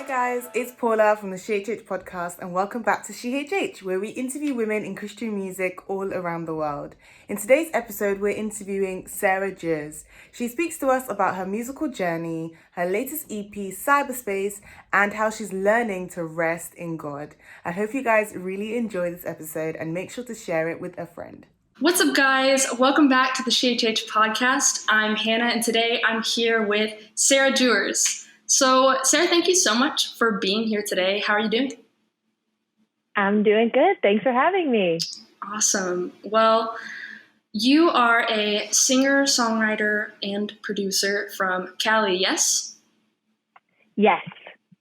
guys, it's Paula from the SheHH Podcast, and welcome back to SheHH, where we interview women in Christian music all around the world. In today's episode, we're interviewing Sarah Juers. She speaks to us about her musical journey, her latest EP, Cyberspace, and how she's learning to rest in God. I hope you guys really enjoy this episode and make sure to share it with a friend. What's up, guys? Welcome back to the SheHH Podcast. I'm Hannah, and today I'm here with Sarah Juers. So, Sarah, thank you so much for being here today. How are you doing? I'm doing good. Thanks for having me. Awesome. Well, you are a singer, songwriter, and producer from Cali, yes? Yes.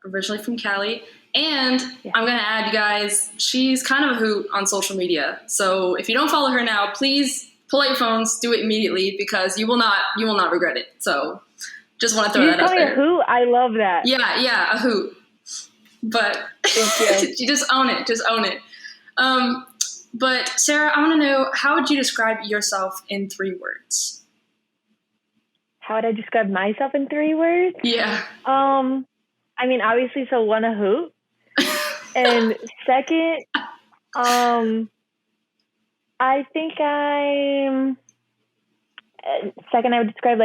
Originally from Cali. And I'm going to add, you guys, she's kind of a hoot on social media. So if you don't follow her now, please pull out your phones, do it immediately, because you will not regret it. So just want to throw that out there. You call me a hoot? I love that. Yeah, a hoot. But you just own it. But Sarah, I want to know, how would you describe yourself in 3 words? How would I describe myself in 3 words? Yeah. I mean, obviously, so one, a hoot. And second, I think I would describe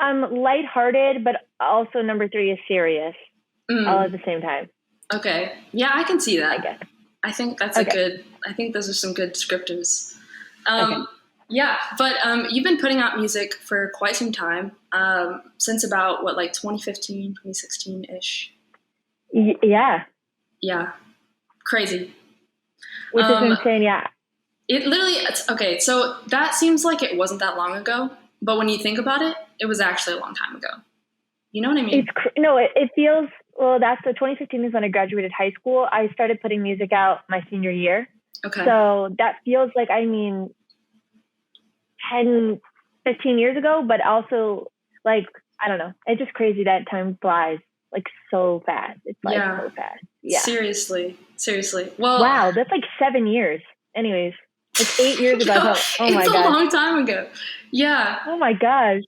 I'm lighthearted, but also number 3 is serious, all at the same time. Okay. Yeah, I can see that. I guess. I think that's I think those are some good descriptors. Okay. Yeah, but you've been putting out music for quite some time, since about, 2015, 2016-ish? Yeah. Yeah. Crazy. Which is insane, yeah. Okay, so that seems like it wasn't that long ago, but when you think about it, it was actually a long time ago. You know what I mean? It feels, that's 2015 is when I graduated high school. I started putting music out my senior year. Okay. So that feels like, 10, 15 years ago, but also I don't know. It's just crazy that time flies so fast. It's so fast. Yeah. Seriously. Well, wow, that's 7 years. Anyways, it's 8 years ago. Oh my god. It's a long time ago. Yeah. Oh my gosh.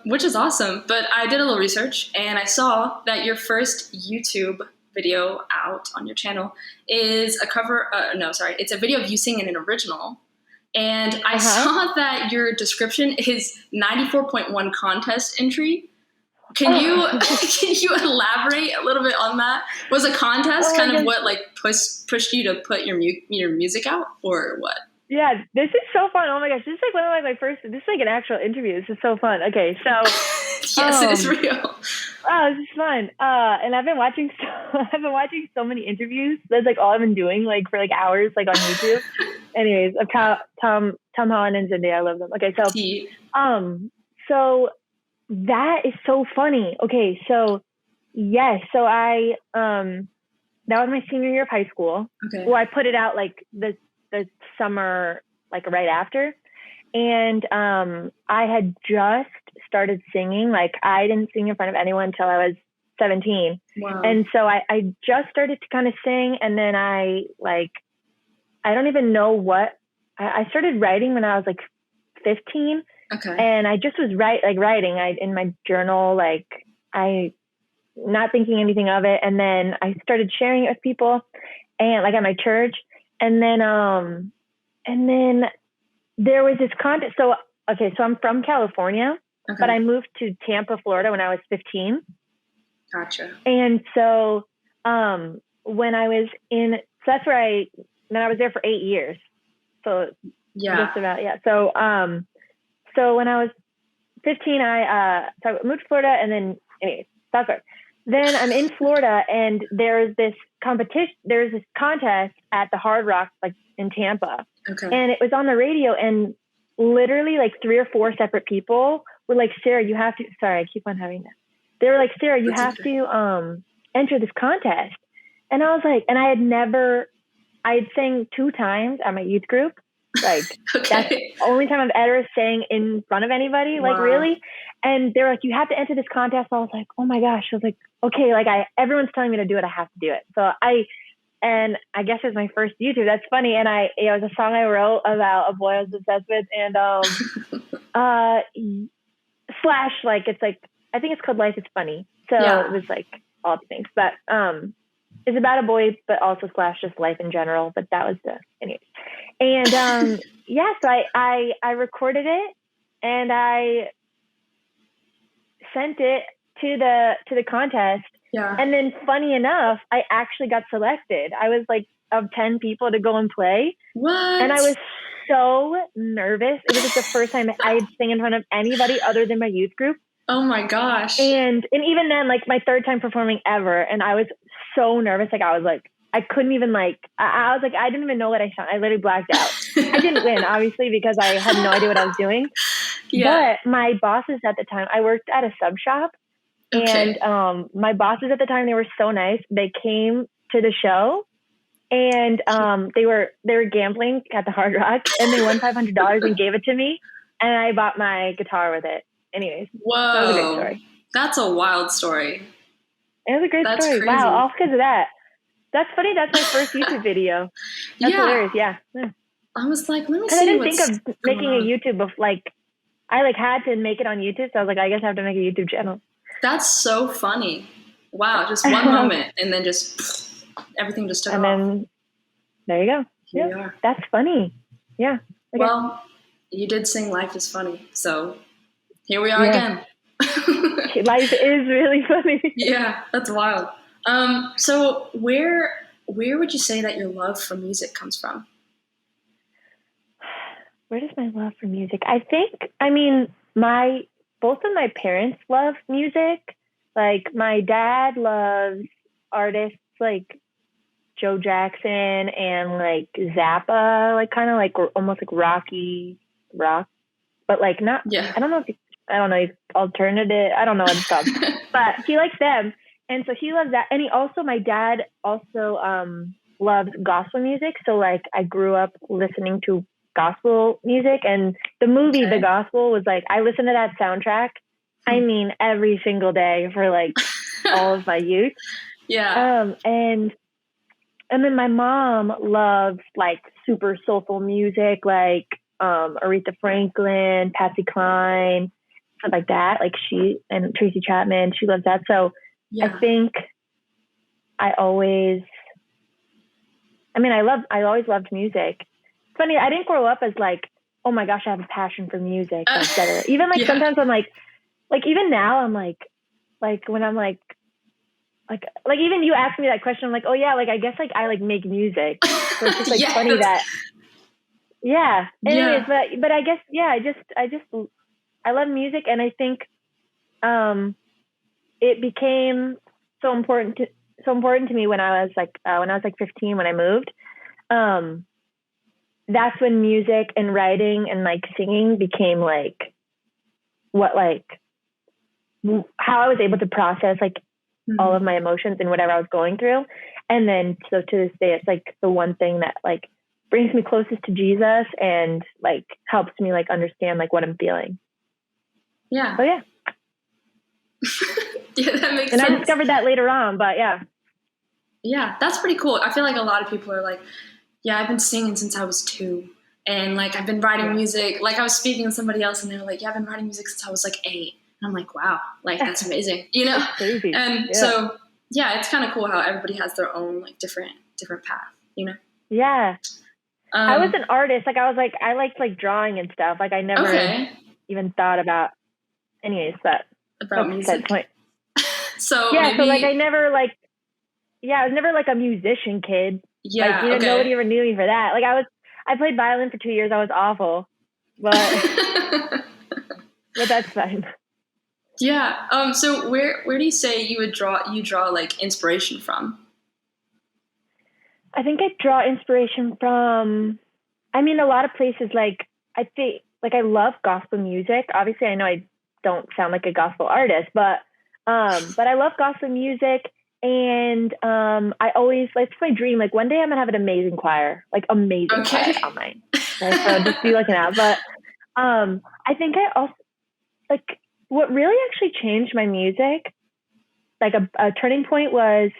Which is awesome. But I did a little research and I saw that your first YouTube video out on your channel is it's a video of you singing an original. And I saw that your description is 94.1 contest entry. Can you elaborate a little bit on that? Was a contest kind of what pushed you to put your music out, or what? Yeah, this is so fun. Oh my gosh, this is one of my first. This is an actual interview. This is so fun. Okay, so yes, it is real. Oh, this is fun. And I've been watching so many interviews. That's all I've been doing for hours on YouTube. Anyways, of Tom Holland and Zendaya, I love them. Okay, so that is so funny. Okay, so yes, so I that was my senior year of high school. Okay. Well, I put it out the summer right after, and I had just started singing. I didn't sing in front of anyone until I was 17. Wow. And so I just started to kind of sing, and then I don't even know what I started writing when I was 15. Okay. And I just was writing in my journal, I not thinking anything of it, and then I started sharing it with people, and at my church. And then there was this contest. So I'm from California, but I moved to Tampa, Florida when I was 15. Gotcha. And so when I was that's where I was there for 8 years. So yeah, just about, yeah. So when I was 15, I moved to Florida, and then anyways, that's right. Then I'm in Florida, and there's this contest at the Hard Rock, in Tampa. Okay. And it was on the radio, and literally 3 or 4 separate people were Sarah, you have to, sorry, I keep on having that. They were Sarah, you have to enter this contest. And I was and I had sang 2 times at my youth group. That's the only time I've ever sang in front of anybody, wow. Really. And they were you have to enter this contest. I was oh my gosh. I was okay, everyone's telling me to do it. I have to do it. So I guess it was my first YouTube. That's funny. And it was a song I wrote about a boy I was obsessed with. And slash, like, it's like, I think it's called Life is Funny. So it was like all the things, but it's about a boy, but also slash just life in general. But that was anyways. And yeah, so I recorded it and I sent it to the contest. Yeah. And then funny enough, I actually got selected. I was like of 10 people to go and play. What? And I was so nervous. It was like the first time I'd sing in front of anybody other than my youth group. Oh my gosh. And even then, like my third time performing ever. And I was so nervous. Like I was like, I couldn't even like, I was like, I didn't even know what I sang. I literally blacked out. I didn't win, obviously, because I had no idea what I was doing. Yeah. But my bosses at the time, I worked at a sub shop. Okay. And my bosses at the time, they were so nice. They came to the show and they were gambling at the Hard Rock and they won $500 and gave it to me. And I bought my guitar with it. Anyways. Whoa. That was a great story. That's a wild story. It was a great story. Crazy. Wow. All because of that. That's funny. That's my first YouTube video. That's hilarious. Yeah. I was like, let me see. I didn't think of making a YouTube of like, I like had to make it on YouTube. So I was like, I guess I have to make a YouTube channel. That's so funny. Wow. Just one moment and then just everything just took off. And then there you go. Here we are. That's funny. Yeah. Okay. Well, you did sing Life is Funny. So here we are again. Life is really funny. Yeah, that's wild. So where would you say that your love for music comes from? Where does my love for music? I think, I mean, both of my parents love music. Like my dad loves artists like Joe Jackson and like Zappa, like kind of like almost like rock, but like not, I don't know alternative, I don't know what it's called, but he likes them. And so he loves that. And my dad also loves gospel music. So like I grew up listening to gospel music, and the movie The Gospel was like, I listened to that soundtrack, I mean, every single day for like all of my youth. Yeah. And then my mom loves like super soulful music, like Aretha Franklin, Patsy Cline, stuff like that. Like she and Tracy Chapman, she loves that. So I think I always loved music. It's funny, I didn't grow up as like, oh my gosh, I have a passion for music, etc. Even like sometimes I'm like even now I'm like when I'm like even you ask me that question, I'm like, oh yeah, like I guess like I like make music. So it's just like funny that Anyways, but I guess I love music, and I think it became so important to me when I was like 15 when I moved. That's when music and writing and like singing became like how I was able to process like all of my emotions and whatever I was going through. And then so to this day, it's like the one thing that like brings me closest to Jesus and like helps me like understand like what I'm feeling. Yeah. So yeah. Yeah, that makes sense. And I discovered that later on, but yeah. Yeah, that's pretty cool. I feel like a lot of people are like, yeah, I've been singing since I was 2. And like, I've been writing music. Like I was speaking to somebody else and they were like, yeah, I've been writing music since I was like 8. And I'm like, wow, like that's amazing, you know? Crazy. And so, yeah, it's kind of cool how everybody has their own like different path, you know? Yeah. I was an artist. Like I liked like drawing and stuff. Like I never even thought about but about music. That point. So yeah, so like I was never like a musician kid. Yeah, like, nobody ever knew me for that. Like I played violin for 2 years. I was awful, but but that's fine. Yeah. So where do you say you draw like inspiration from? I think I draw inspiration from, I mean, a lot of places. Like I think, like I love gospel music. Obviously, I know I don't sound like a gospel artist, but I love gospel music. And I always, like, it's my dream. Like one day I'm gonna have an amazing choir, like amazing choir on mine. Right? So just be looking out. But I think I also like what really actually changed my music. Like a turning point was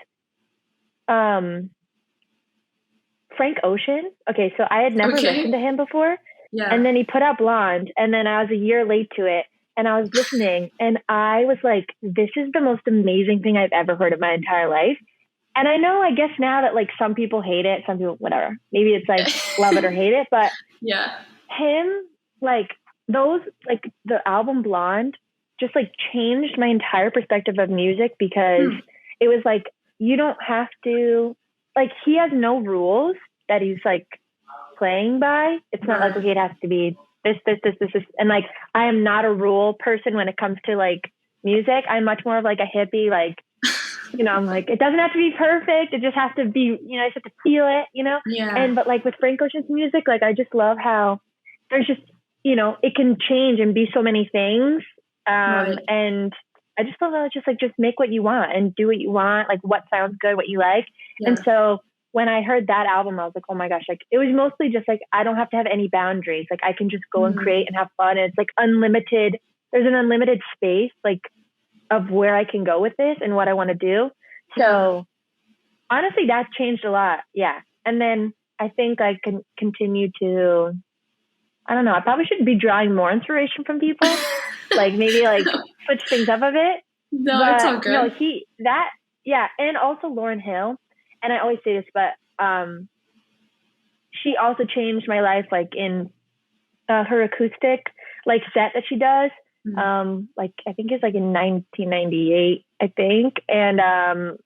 Frank Ocean. Okay, so I had never listened to him before. Yeah. And then he put out Blonde, and then I was a year late to it. and I was listening, and I was like, this is the most amazing thing I've ever heard in my entire life. And I know, I guess now that like some people hate it, some people, whatever, maybe it's like love it or hate it, but yeah, him, like those, like the album Blonde just like changed my entire perspective of music, because it was like, you don't have to, like, he has no rules that he's like playing by. It's not like, okay, it has to be this. And like, I am not a rule person when it comes to like music. I'm much more of like a hippie, like, you know, I'm like, it doesn't have to be perfect. It just has to be, you know, I just have to feel it, you know? Yeah. And, but like with Frank Ocean's music, like, I just love how there's just, you know, it can change and be so many things. And I just love how it's just like, just make what you want and do what you want, like what sounds good, what you like. Yeah. And so when I heard that album, I was like, oh my gosh, like it was mostly just like, I don't have to have any boundaries. Like I can just go and create and have fun. And it's like unlimited. There's an unlimited space, like, of where I can go with this and what I want to do. So honestly, that's changed a lot. Yeah. And then I think I can continue to, I don't know, I probably should be drawing more inspiration from people. Like maybe like switch things up a bit. No, but, it's all good. No, and also Lauryn Hill. And I always say this, but she also changed my life, like in her acoustic like set that she does. Like I think it's like in 1998, I think. And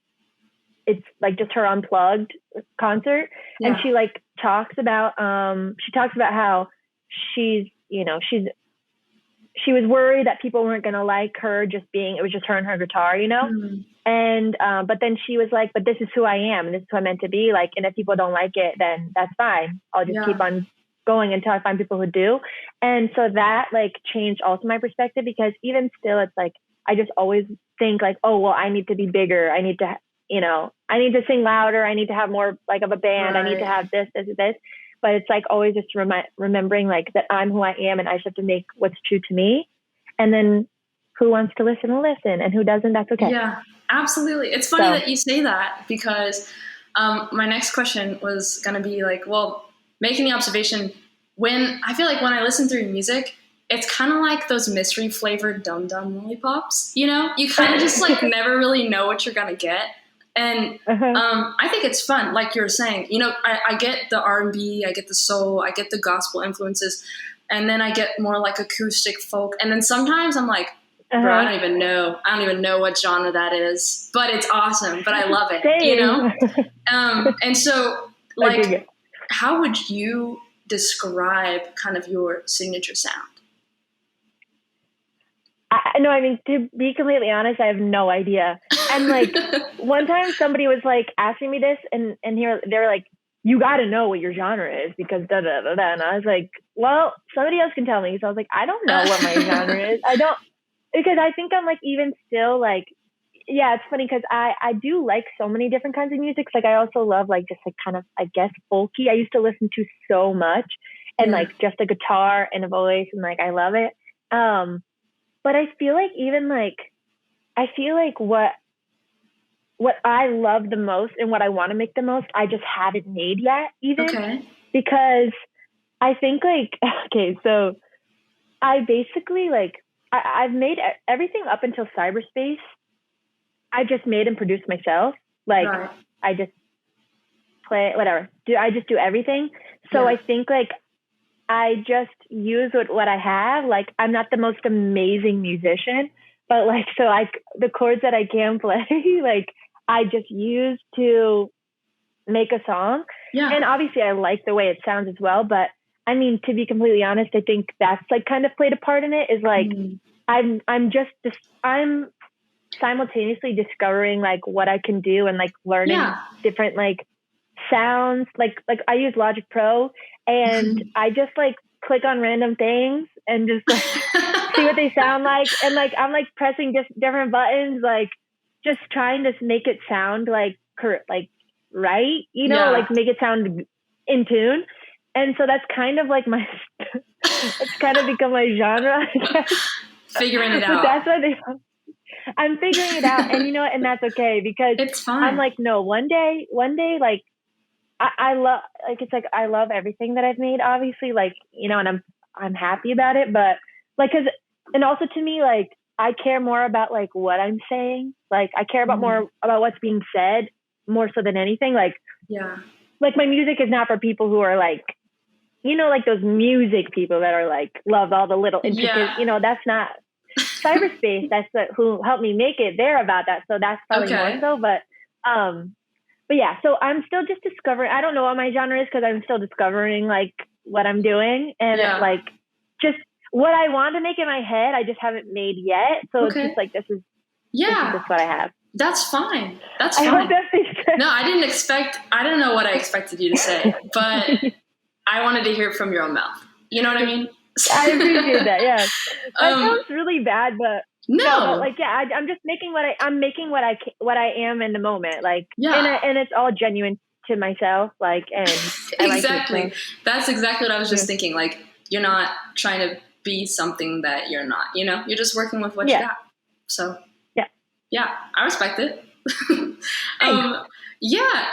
it's like just her unplugged concert. Yeah. And she like talks about how she's, you know, she was worried that people weren't going to like her it was just her and her guitar, you know? And, but then she was like, but this is who I am. And this is who I'm meant to be. Like, and if people don't like it, then that's fine. I'll just keep on going until I find people who do. And so that like changed also my perspective, because even still, it's like, I just always think like, oh, well, I need to be bigger. I need to, you know, I need to sing louder. I need to have more like of a band. Right. I need to have this. But it's like always just remembering like that I'm who I am, and I just have to make what's true to me. And then who wants to listen will listen, and who doesn't, that's okay. Yeah, absolutely. It's funny that you say that, because my next question was going to be like, well, making the observation, when I feel like when I listen through music, it's kind of like those mystery flavored Dum Dum lollipops, you know? You kind of just like never really know what you're going to get. And I think it's fun, like you were saying. You know, I get the R&B, I get the soul, I get the gospel influences, and then I get more like acoustic folk. And then sometimes I'm like, bro, I don't even know what genre that is, but it's awesome, but I love it, Same. You know? And so, like, how would you describe kind of your signature sound? I mean, to be completely honest, I have no idea. And like one time somebody was like asking me this, and they were like, you got to know what your genre is, because da da da da. And I was like, well, somebody else can tell me. So I was like, I don't know what my genre is. I don't, because I think I'm like, even still like, yeah, it's funny because I do like so many different kinds of music. Like I also love like just like kind of, I guess, folky. I used to listen to so much, and like just a guitar and a voice, and like I love it. But I feel like even like, I feel like what I love the most and what I want to make the most, I just haven't made yet even. Because I think like, okay, so I basically like, I've made everything up until Cyberspace. I just made and produced myself. Like I just play, whatever. I just do everything. So I think like, I just use what I have. Like, I'm not the most amazing musician, but like, so like the chords that I can play, like I just use to make a song. Yeah. And obviously I like the way it sounds as well. But I mean, to be completely honest, I think that's like kind of played a part in it, is like, I'm simultaneously discovering like what I can do, and like learning different like sounds. Like I use Logic Pro, and I just like click on random things and just like see what they sound like. And like, I'm like pressing just different buttons, like just trying to make it sound like right, you know, like make it sound in tune. And so that's kind of like it's kind of become my genre, I guess. Figuring it out. That's what I'm figuring it out. And you know, and that's okay, because it's fine. I'm like, no, one day, like, I love, like, it's like, I love everything that I've made, obviously, like, you know, and I'm happy about it, but like, cause and also to me, like, I care more about like what I'm saying. Like, I care about more about what's being said more so than anything. Like, like my music is not for people who are like, you know, like those music people that are like, love all the little intricate, you know, that's not Cyberspace. That's who helped me make it. They're about that. So that's probably more so, but yeah, so I'm still just discovering, I don't know what my genre is because I'm still discovering like what I'm doing and like just what I want to make in my head, I just haven't made yet. So it's just like, this is just what I have. That's fine. That's fine. No, I don't know what I expected you to say, but I wanted to hear it from your own mouth. You know what I mean? I appreciate that. Yeah. That sounds really bad, but no, like, I'm just making I'm making what I am in the moment. Like, and it's all genuine to myself. Like, and exactly. Like that's exactly what I was just thinking. Like, you're not trying to be something that you're not, you know, you're just working with what you got. So I respect it.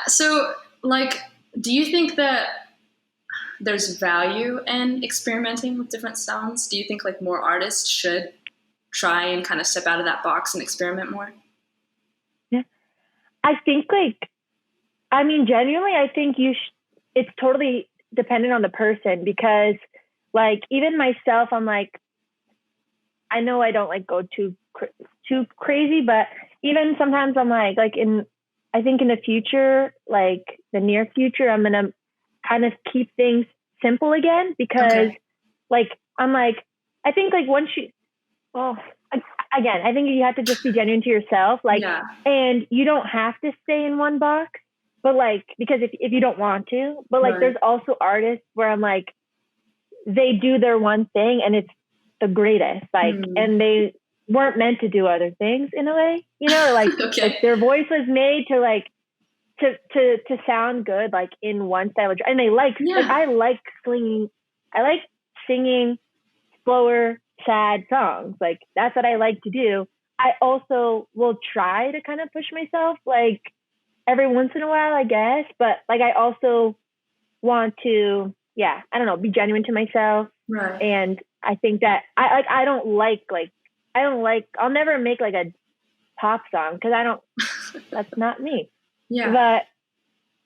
So like, do you think that there's value in experimenting with different sounds? Do you think like more artists should try and kind of step out of that box and experiment more? Yeah. I think like, I mean, genuinely, I think it's totally dependent on the person because like, even myself, I'm like, I know I don't like go too crazy, but even sometimes I'm like I think in the future, like the near future, I'm going to kind of keep things simple again because like, I'm like, I think like once again, I think you have to just be genuine to yourself. Like, and you don't have to stay in one box, but like, because if you don't want to, but like, there's also artists where I'm like, they do their one thing and it's the greatest, like, and they weren't meant to do other things in a way, you know, like, like their voice was made to like, to sound good, like in one style, and they like I like singing slower, sad songs. Like, that's what I like to do. I also will try to kind of push myself, like every once in a while, I guess, but like, I also want to, I don't know, be genuine to myself. Right. And I think that I'll never make like a pop song because that's not me. Yeah.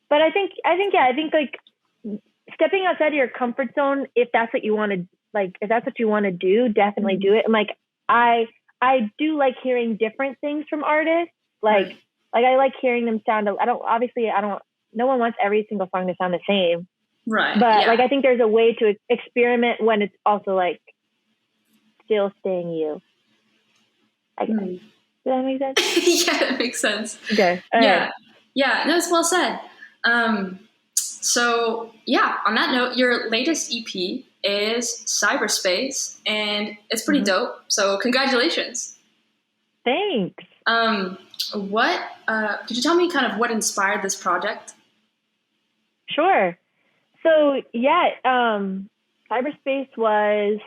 But I think like stepping outside of your comfort zone, if that's what you want to, like, if that's what you want to do, definitely do it. And like, I do like hearing different things from artists. Like I like hearing them sound, no one wants every single song to sound the same. Right. But like, I think there's a way to experiment when it's also like still staying you. I guess. Does that make sense? Yeah, that makes sense. Okay. Yeah, no, it's well said. So on that note, your latest EP is Cyberspace, and it's pretty dope. So congratulations. Thanks. What could you tell me kind of what inspired this project? Sure. So Cyberspace was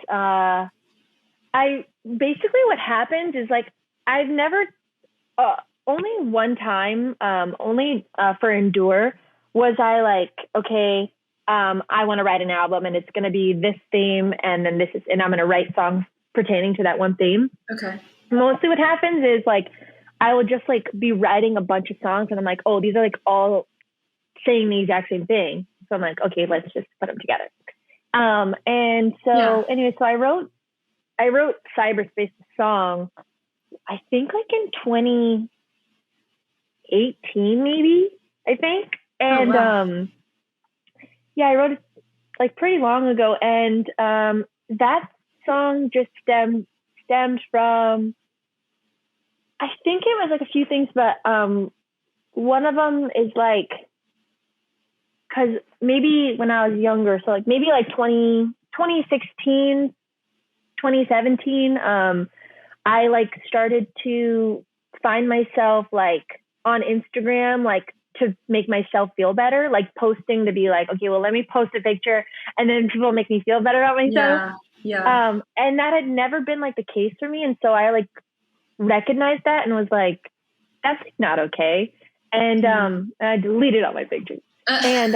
what happens is like I've never only one time for Endure was I like, okay, I want to write an album and it's going to be this theme and then and I'm going to write songs pertaining to that one theme. Okay. Mostly what happens is like I will just like be writing a bunch of songs and I'm like, oh, these are like all saying the exact same thing. So I'm like, okay, let's just put them together. And so anyway, so I wrote Cyberspace, the song, I think like in 2018, maybe, I think. And I wrote it like pretty long ago. And that song just stemmed from, I think it was like a few things, but one of them is like, because maybe when I was younger, so like maybe like 2016, 2017, I like started to find myself like on Instagram, like to make myself feel better, like posting to be like, okay, well, let me post a picture and then people make me feel better about myself. Yeah. And that had never been like the case for me. And so I like recognized that and was like, that's not okay. And I deleted all my pictures. And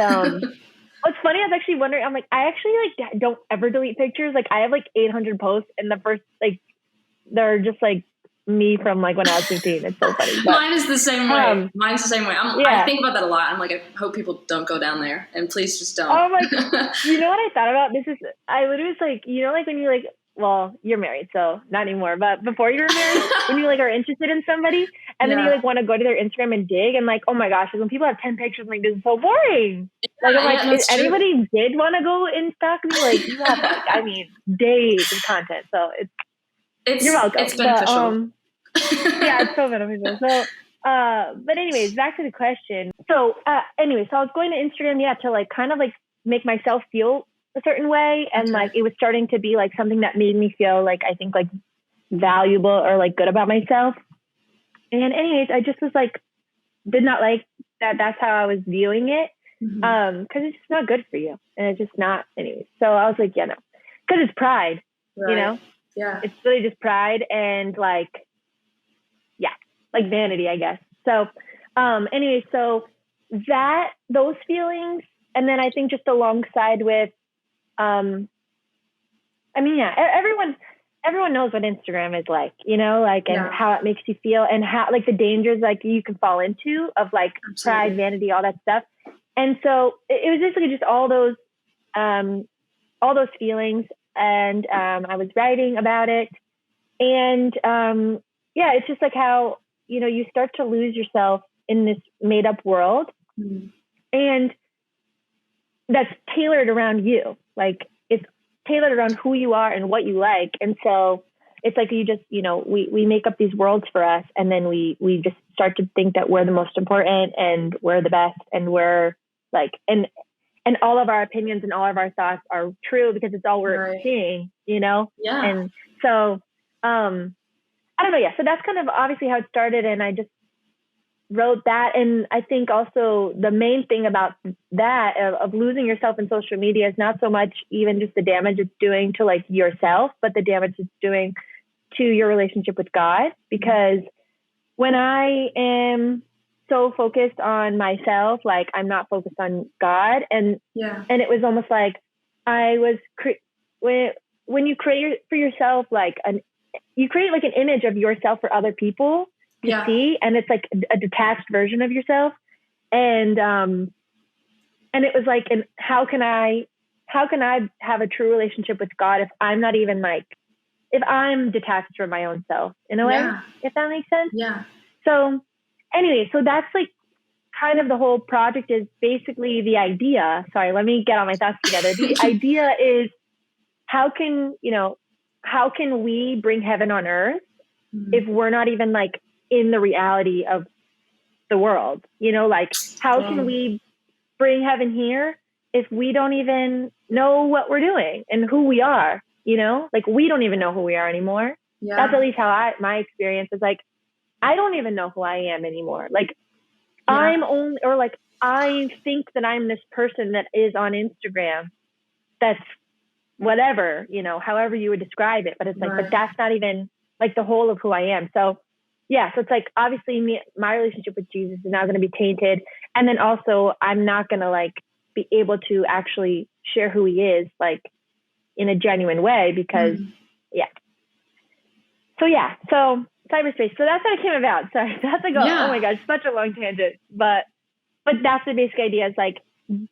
what's funny, I was actually wondering, I'm like, I actually like don't ever delete pictures. Like I have like 800 posts and the first like they're just like me from like when I was 15. It's so funny. But, Mine is the same way. Mine's the same way. Yeah. I think about that a lot. I'm like, I hope people don't go down there, and please just don't. Oh my, you know what I thought about? I literally was like, you know, like when you like, well, you're married, so not anymore. But before you were married, when you like are interested in somebody, and then you like want to go to their Instagram and dig, and like, oh my gosh, when people have 10 pictures, I'm like, this is so boring. Like, I'm like, if anybody did want to go and stalk me, like, you have like, I mean, days of content. So you're welcome. It's beneficial. Yeah, it's so beneficial. So, but anyways, back to the question. So, so I was going to Instagram, to like kind of like make myself feel a certain way. And like, it was starting to be like something that made me feel like, I think like valuable or like good about myself. And anyways, I just was like, did not like that. That's how I was viewing it. Cause it's just not good for you. And it's just not anyways. So I was like, yeah, no, cause it's pride, you know? Yeah. It's really just pride and like, like vanity, I guess. So, so those feelings, and then I think just alongside with, everyone knows what Instagram is like, you know, like, and how it makes you feel and how, like the dangers, like you can fall into of like pride, vanity, all that stuff. And so it was basically just all those feelings. And, I was writing about it and, it's just like how, you know, you start to lose yourself in this made up world and that's tailored around you. Like it's tailored around who you are and what you like. And so it's like, you just, you know, we make up these worlds for us. And then we just start to think that we're the most important and we're the best. And we're like, and all of our opinions and all of our thoughts are true because it's all we're seeing, you know? Yeah. And so, I don't know. Yeah. So that's kind of obviously how it started. And I just wrote that. And I think also the main thing about that of losing yourself in social media is not so much even just the damage it's doing to like yourself, but the damage it's doing to your relationship with God. Because when I am so focused on myself, like I'm not focused on God. And it was almost like I was, when you create for yourself, like you create like an image of yourself for other people to see. And it's like a detached version of yourself. And it was like, and how can I have a true relationship with God if I'm not even like, if I'm detached from my own self in a way, if that makes sense? Yeah. So anyway, so that's like kind of the whole project is basically the idea. Sorry, let me get all my thoughts together. The idea is how can we bring heaven on earth if we're not even like in the reality of the world, you know, like how can we bring heaven here if we don't even know what we're doing and who we are, you know, like we don't even know who we are anymore. Yeah. That's at least how my experience is like, I don't even know who I am anymore. Like I think that I'm this person that is on Instagram. That's whatever, you know, however you would describe it, but it's like, but that's not even like the whole of who I am. So yeah, so it's like, obviously my relationship with Jesus is now going to be tainted. And then also I'm not going to like be able to actually share who he is like in a genuine way because So cyberspace. So that's how it came about. Sorry, that's like, oh my gosh, such a long tangent, but that's the basic idea is like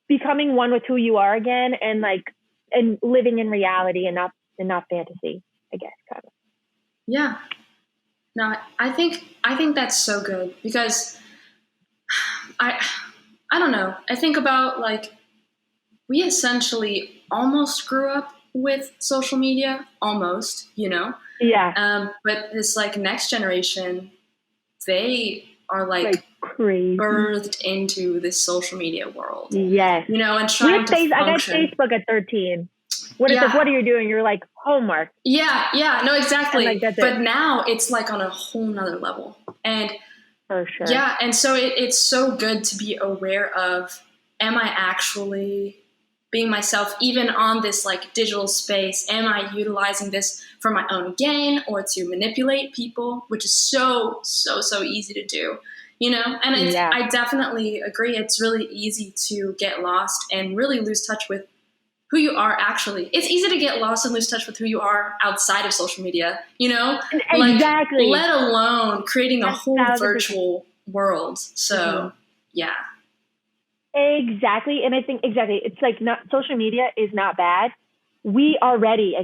becoming one with who you are again and like, and living in reality and not fantasy, I guess, kind of. Yeah. No, I think that's so good because I don't know. I think about like we essentially almost grew up with social media, almost, you know? Yeah. But this like next generation, they are like crazy birthed into this social media world. Yes. You know, and trying to function. I got Facebook at 13. What are you doing? You're like, homework. Yeah, no, exactly. Like, that's but it. now it's like on a whole nother level. And for sure. Yeah, and so it's so good to be aware of, am I actually being myself even on this like digital space? Am I utilizing this for my own gain or to manipulate people, which is so easy to do, you know? And I definitely agree. It's really easy to get lost and really lose touch with who you are actually. It's easy to get lost and lose touch with who you are outside of social media, you know? Exactly. Like, let alone creating a whole virtual world. So, yeah. Exactly. And I think it's like not social media is not bad. We already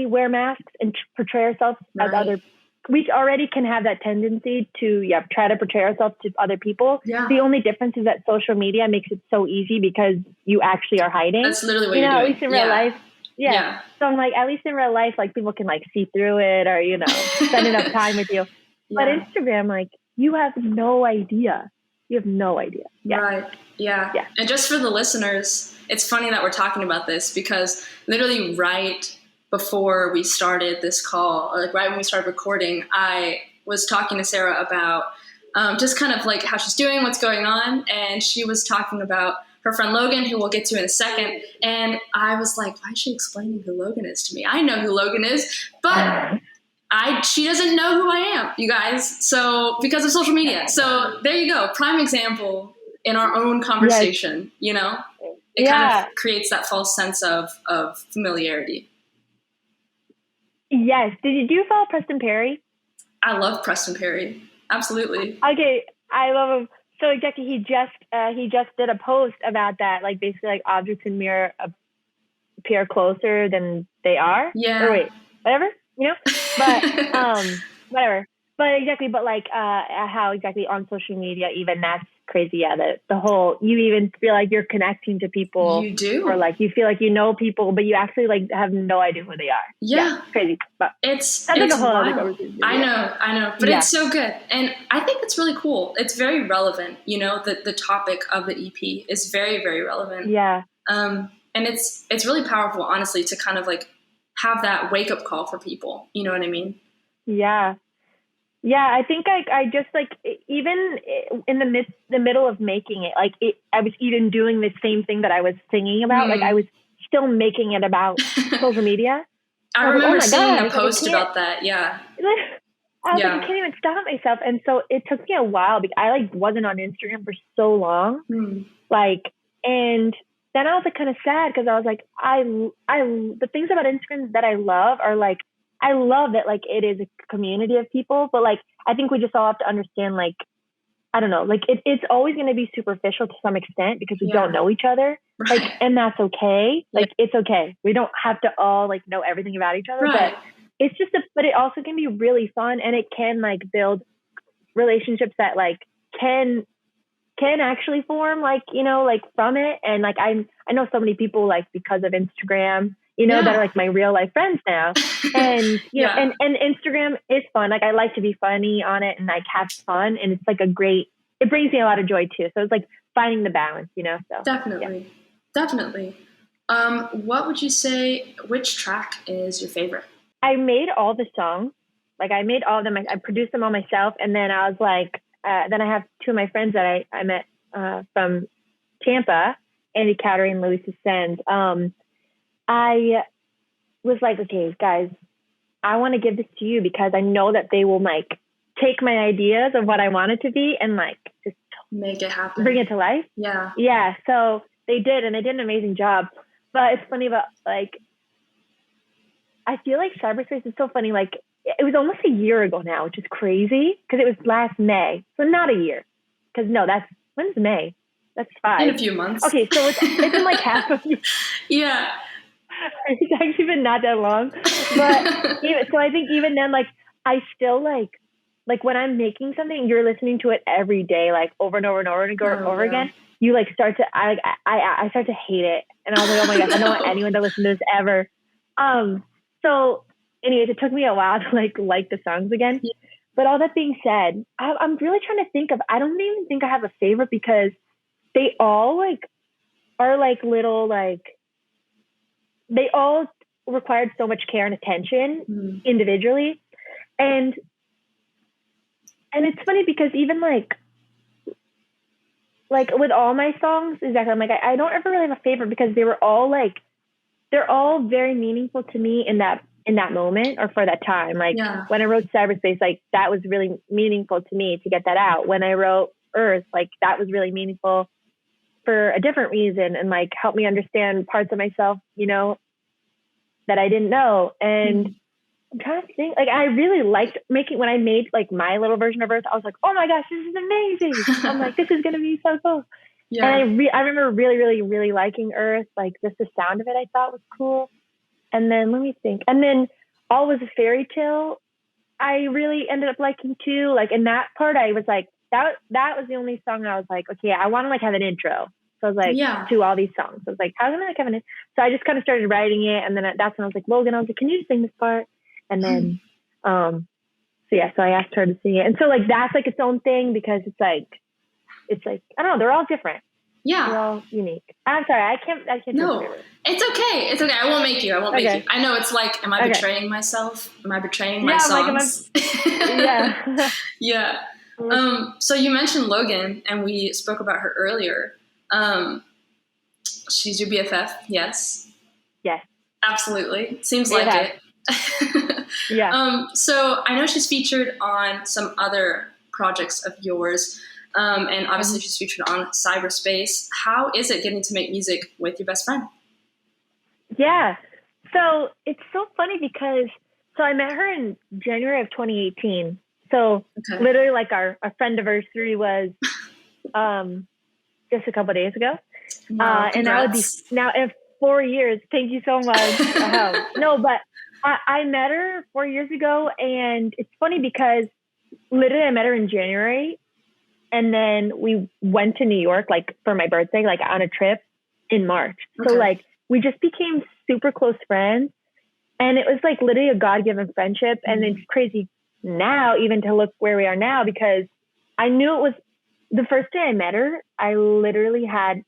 wear masks and portray ourselves as other. We already can have that tendency to try to portray ourselves to other people. Yeah. The only difference is that social media makes it so easy because you actually are hiding. That's literally what you're doing. At least in real life. Yeah. So I'm like, at least in real life, like people can like see through it or, spend enough time with you. But Instagram, like you have no idea. You have no idea. Yeah. Right. Yeah. And just for the listeners, it's funny that we're talking about this because literally right before we started this call, like right when we started recording, I was talking to Sarah about just kind of like how she's doing, what's going on. And she was talking about her friend Logan, who we'll get to in a second. And I was like, why is she explaining who Logan is to me? I know who Logan is, but she doesn't know who I am, you guys. So because of social media. So there you go. Prime example in our own conversation, it kind of creates that false sense of familiarity. Yes. Did you follow Preston Perry? I love Preston Perry. Absolutely. Okay. I love him. So exactly. He just did a post about that. Like basically like objects in mirror appear closer than they are. Yeah. Or wait, whatever, but, whatever. But exactly. But like, how exactly on social media, even that's crazy. Yeah. The whole, you even feel like you're connecting to people. You do. Or like, you feel like you know people, but you actually like have no idea who they are. Yeah. Crazy. But it's like a whole wild. other I know. But it's so good. And I think it's really cool. It's very relevant. The topic of the EP is very, very relevant. Yeah. And it's really powerful, honestly, to kind of like have that wake up call for people. You know what I mean? Yeah. Yeah, I think I just like even in the middle of making it, like I was even doing the same thing that I was singing about. Like I was still making it about social media. I remember seeing a post about that. Yeah. I was like, I can't even stop myself. And so it took me a while because I like wasn't on Instagram for so long. Like, and then I was like kind of sad because I was like, the things about Instagram that I love are like, I love that like it is a community of people, but like I think we just all have to understand like I don't know, like it's always going to be superficial to some extent because we don't know each other, like, and that's okay. Like it's okay. We don't have to all like know everything about each other, but it's just but it also can be really fun and it can like build relationships that like can actually form like like from it. And like I know so many people like because of Instagram. That are like my real life friends now. And, and Instagram is fun. Like I like to be funny on it and like have fun. And it's like it brings me a lot of joy too. So it's like finding the balance, so. Definitely. What would you say, which track is your favorite? I made all the songs. Like I made all of them. I produced them all myself. And then I was like, then I have two of my friends that I met from Tampa, Andy Cowdery and Louis Send. I was like, okay, guys, I want to give this to you because I know that they will like take my ideas of what I want it to be and like just make it happen, bring it to life. Yeah. Yeah. So they did, and they did an amazing job. But it's funny about like, I feel like Cyberspace is so funny. Like it was almost a year ago now, which is crazy because it was last May. So not a year. Because when's May? That's 5. In a few months. Okay. So it's been like half a year. Yeah. It's actually been not that long, but so I think even then, like I still like when I'm making something, you're listening to it every day, like over and over and over and over again. You like start to I start to hate it, and I was like, oh my gosh, I don't want anyone to listen to this ever. So anyways, it took me a while to like the songs again. Yeah. But all that being said, I'm really trying to think of. I don't even think I have a favorite because they all like are like little like. They all required so much care and attention individually. And it's funny because even like with all my songs, exactly, I'm like, I don't ever really have a favorite because they were all like, they're all very meaningful to me in that moment or for that time. Like when I wrote Cyberspace, like that was really meaningful to me to get that out. When I wrote Earth, like that was really meaningful for a different reason and like helped me understand parts of myself, you know, that I didn't know. And I'm trying to think, like, I really liked making, when I made like my little version of Earth, I was like, oh my gosh, this is amazing. I'm like, this is going to be so cool. Yeah. And I remember really, really, really liking Earth. Like just the sound of it, I thought was cool. And then let me think. And then All Was a Fairy Tale, I really ended up liking too. Like in that part, I was like, that was the only song I was like, okay, I want to like have an intro. So I was like, to all these songs. I was like, how can I like have an intro? So I just kind of started writing it. And then that's when I was like, Logan, I was like, can you just sing this part? And then, so I asked her to sing it. And so like, that's like its own thing because it's like, I don't know, they're all different. Yeah. They're all unique. I'm sorry, I can't. No, it's okay. It's okay. I won't make you. I know it's like, am I betraying myself? Am I betraying my songs? Yeah. Yeah. So you mentioned Logan, and we spoke about her earlier. She's your BFF, yes? Yes. Absolutely. Seems like it. Yeah. So I know she's featured on some other projects of yours, and obviously she's featured on Cyberspace. How is it getting to make music with your best friend? Yeah. So it's so funny because, I met her in January of 2018. So literally like our friend anniversary was just a couple of days ago. Wow, and that would be now in 4 years. Thank you so much. No, but I met her 4 years ago, and it's funny because literally I met her in January, and then we went to New York like for my birthday, like on a trip in March. So like we just became super close friends, and it was like literally a God-given friendship. And it's crazy now even to look where we are now, because I knew it was the first day I met her, I literally had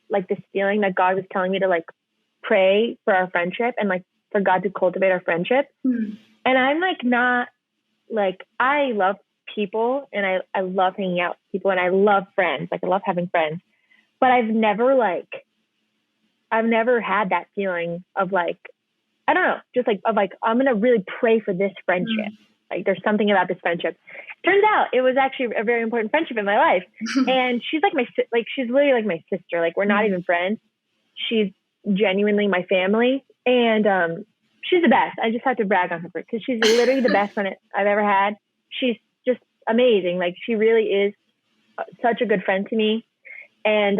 like this feeling that God was telling me to like pray for our friendship and like for God to cultivate our friendship. And I'm like, not like, I love people and I love hanging out with people and I love friends. Like I love having friends, but I've never had that feeling of like, I don't know, just like, of like, I'm going to really pray for this friendship. Like there's something about this friendship. Turns out it was actually a very important friendship in my life. And she's like she's really like my sister. Like we're not even friends. She's genuinely my family. And she's the best. I just have to brag on her because she's literally the best friend I've ever had. She's just amazing. Like she really is such a good friend to me. And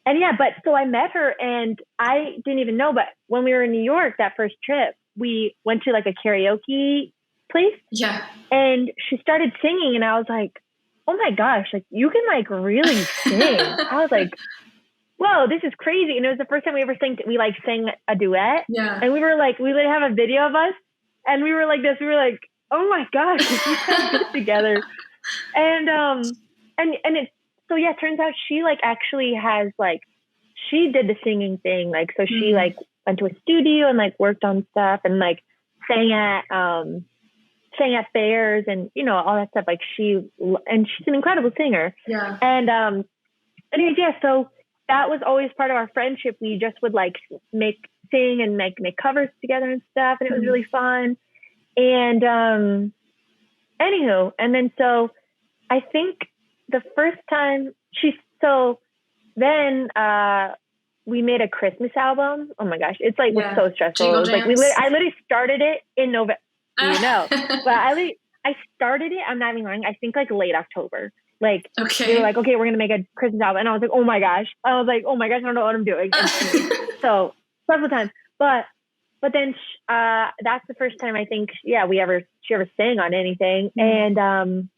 yeah, but so I met her and I didn't even know, but when we were in New York, that first trip, we went to like a karaoke place. Yeah. And she started singing and I was like, oh my gosh, like you can like really sing. I was like, whoa, this is crazy. And it was the first time we ever sang a duet. Yeah. And we would have a video of us and we were like this. We were like, oh my gosh, we can get together. And it, so yeah, it turns out she like actually has like, she did the singing thing. Like, so she like went to a studio and like worked on stuff and like sang at fairs and, you know, all that stuff. Like she's an incredible singer. Yeah. And, anyways, yeah, so that was always part of our friendship. We just would like sing and make covers together and stuff. And it was really fun. And, anywho, and then, so I think the first time we made a Christmas album. Oh my gosh. It's like, was so stressful. It was like, I literally started it in November, you know, but I started it. I'm not even lying. I think like late October, like we were like, okay, we're going to make a Christmas album. And I was like, oh my gosh, I don't know what I'm doing. So stressful time, but then, that's the first time I think, she ever sang on anything. And,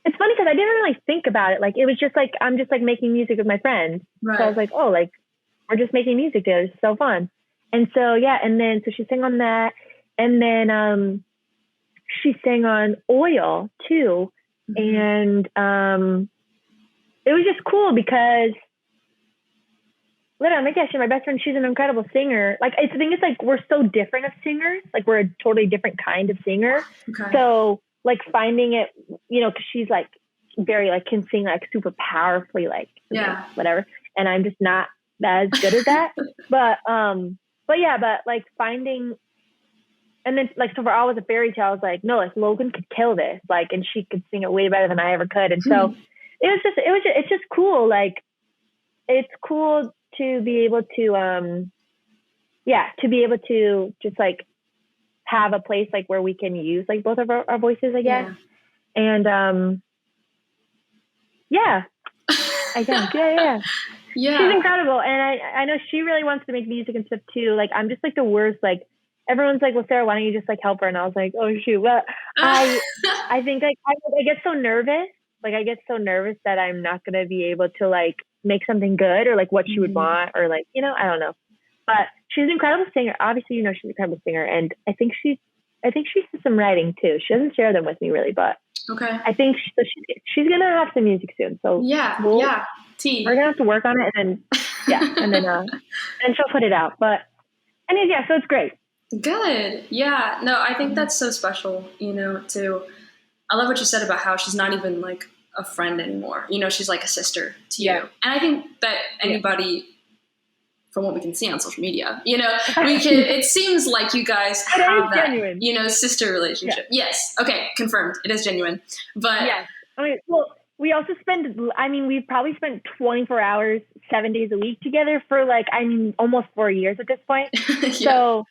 it's funny because I didn't really think about it. Like, it was just like, I'm just like making music with my friends. Right. So I was like, oh, like, we're just making music together. It's so fun. And so, yeah. And then, so she sang on that. And then, she sang on Oil too. And, it was just cool because literally, my gosh, my best friend, she's an incredible singer. Like, I think it's like, we're so different of singers. Like, we're a totally different kind of singer. Okay. So, like finding it, you know, cause she's like very like can sing like super powerfully, like whatever. And I'm just not as good as that. but like finding, and then like, so for All Was a Fairy Tale, I was like, no, like Logan could kill this. Like, and she could sing it way better than I ever could. And so it's just cool. Like, it's cool to be able to, to be able to just like have a place like where we can use like both of our voices, I guess. And, I guess, yeah. She's incredible. And I know she really wants to make music and stuff too. Like, I'm just like the worst, like, everyone's like, well, Sarah, why don't you just like help her? And I was like, oh shoot. Well, I think like I get so nervous. Like, I get so nervous that I'm not going to be able to like make something good or like what she would want or like, you know, I don't know. But she's an incredible singer. Obviously, you know, she's an incredible singer. And I think she does some writing too. She doesn't share them with me really, but I think she's going to have some music soon. So we're going to have to work on it and then she'll put it out. But anyways, so it's great. Good. Yeah. No, I think that's so special, you know, I love what you said about how she's not even like a friend anymore. You know, she's like a sister to you. And I think that anybody, from what we can see on social media, you know, it seems like you guys have that, genuine. You know, sister relationship. Yeah. Yes. Okay. Confirmed. It is genuine. But yes. I mean, well, we also we've probably spent 24 hours, 7 days a week together for like, almost 4 years at this point. So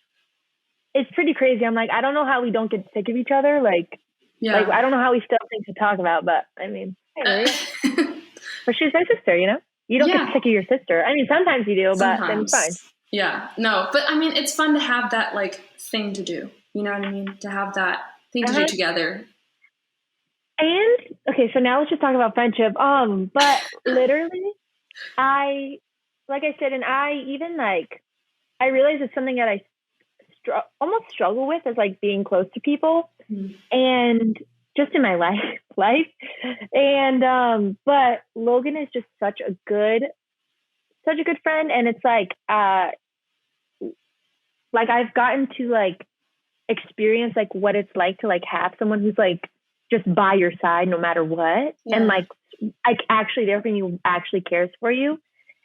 it's pretty crazy. I'm like, I don't know how we don't get sick of each other. Like, I don't know how we still have things to talk about, but I mean, but she's my sister, you know? You don't get sick of your sister. I mean, sometimes you do, but then it's fine. Yeah, no, but I mean, it's fun to have that like thing to do. You know what I mean? To have that thing to do together. And okay, so now let's just talk about friendship. But literally, like I said, and I realize it's something that I almost struggle with is like being close to people and just in my life. And, but Logan is just such a good friend. And it's like I've gotten to like experience like what it's like to like have someone who's like just by your side no matter what. And like actually there for you, actually cares for you.